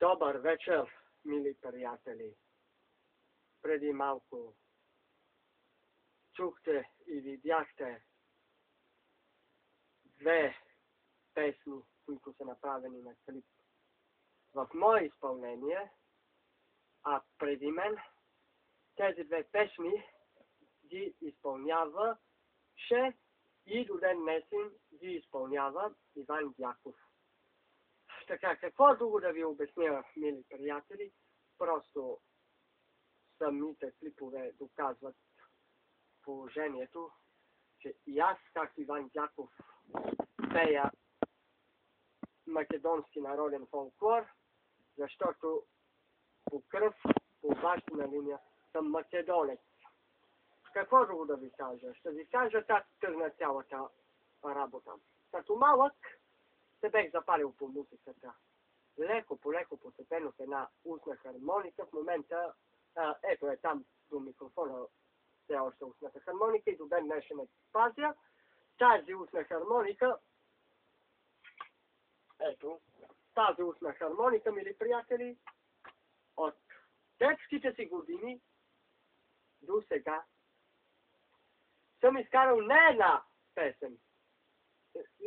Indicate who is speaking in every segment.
Speaker 1: Добър вечер, мили приятели! Преди малко чухте и видяхте две песни, които са направени на клип в мое изпълнение, а преди мен тези две песни ги изпълняваше и до ден днешен ги изпълнява Иван Дяков. Така, какво друго да ви обясня, мили приятели? Просто самите клипове доказват положението, че и аз, както Иван Дяков, пея македонски народен фолклор, защото по кръв, по бащина линия съм македонец. Какво друго да ви кажа? Ще ви кажа как тръгна цялата работа. Като малък се бех запалил по музиката. Леко по леко, постепенно с една устна хармоника. В момента, ето е там до микрофона все още устната хармоника и до ден днешен не пазя. Тази устна хармоника, ето, тази устна хармоника, мили приятели, от детските си години до сега съм изкарал не една песен.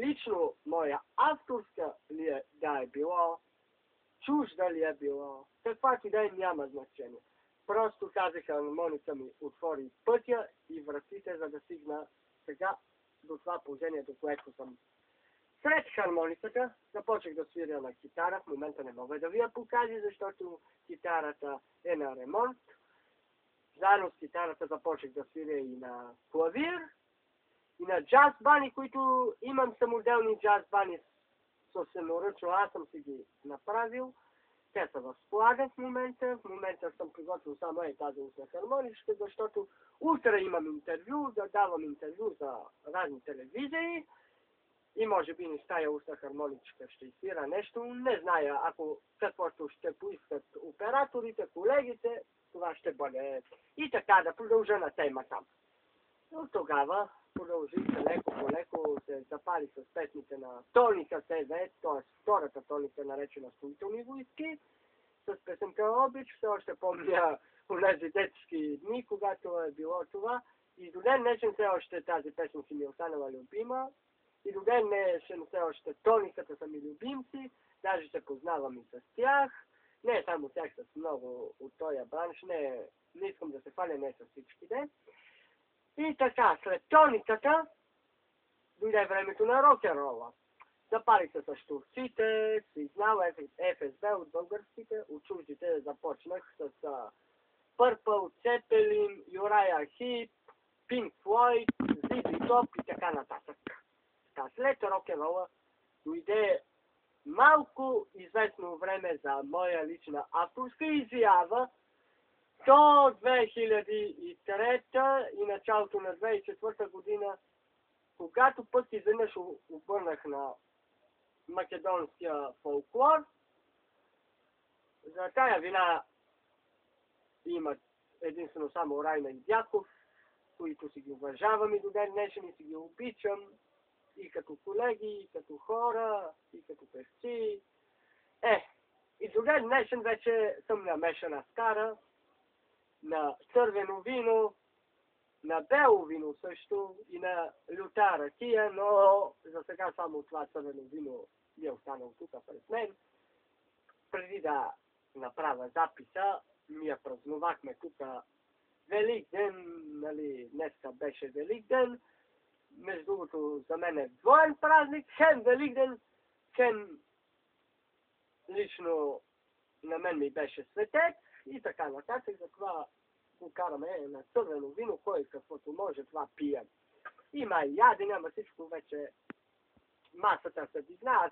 Speaker 1: Лично моя авторска ли е да е било, чужда ли е било, каквато и да е, няма значение. Просто тази хармоника ми отвори пътя и вратите, за да стигна сега до това положение, до което съм. След хармониката започнах да свиря на китара. В момента не мога да ви я покажа, защото китарата е на ремонт. Заедно с китарата започнах да свиря и на клавир, и на джаз бани, които имам самоделни джаз бани собственоръчно, аз съм си ги направил. Те са в склада в момента. В момента съм приготвил само тази устна хармоничка, защото утре имам интервю, да давам интервю за разни телевизии и може би не с тая устна хармоничка ще изпира нещо. Не зная, ако каквото ще поискат операторите, колегите, това ще бъде. И така да продължа на темата. Но тогава продължих леко по леко, се запали с песните на Тоника СВ, т.е. втората Тоника, наречена Строителни войски, с песенка Обич. Все още помня онези детски дни, когато е било това. И до ден днешен все още тази песен си ми е останала любима. И до ден днешен все още Тониката са ми любимци. Даже се познавам и с тях. Не само тях, с много от този бранш. Не искам да се хваля, не с всичките. И така, след Тониката дойде времето на рок-н-рола. Запалих се с турците, Сигнал, ФСБ от българските, от чуждите започнах с Purple, Цепелин, Юрая Хип, Пинк Флойд, ZZ Top и така нататък. Така, след рок-н-рола дойде малко известно време за моя лична авторска изява до 2003 и началото на 2004 година, когато пък изведнъж обърнах на македонския фолклор. За тая вина имат единствено само Райна и Дяков, които си ги уважавам и до ден днешен и си ги обичам. И като колеги, и като хора, и като певци. И до ден днешен вече съм намешана скара на червено вино, на бело вино също и на люта ракия, но за сега само това червено вино е останало тук пред мен. Преди да направя записа, ние празнувахме тук Великден, нали, днеска беше Великден. Между другото, за мен е двоен празник, хем Великден, хем лично на мен ми беше светец и така нататък, затова го караме на червено вино, кой каквото може, това пием. Има и ядене, ама всичко вече масата се дигна, аз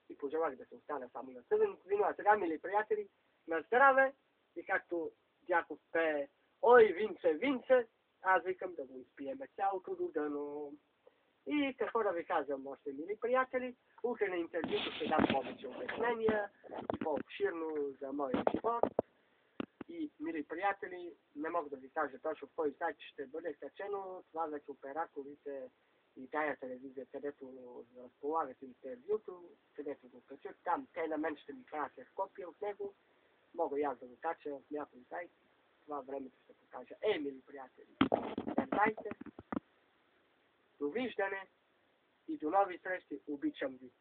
Speaker 1: и пожелах да се остана само на червеното вино. А сега, мили приятели, на здраве и както Дяков пее "Ой, винце, винце", аз викам да го изпиеме цялото до дъно. И какво да ви казвам още, мили приятели, утре на интервюто ще дам повече обяснения и по-обширно за моя живот. И, мили приятели, не мога да ви кажа точно в кой сайт ще бъде качено, това вече операторите и тая телевизия, където разполагат интервюто, където го качат, там те на мен ще ми пратят копия от него, мога и аз да го кача в някой сайт, това времето ще покажа. Мили приятели, държайте, довиждане и до нови срещи, обичам ви.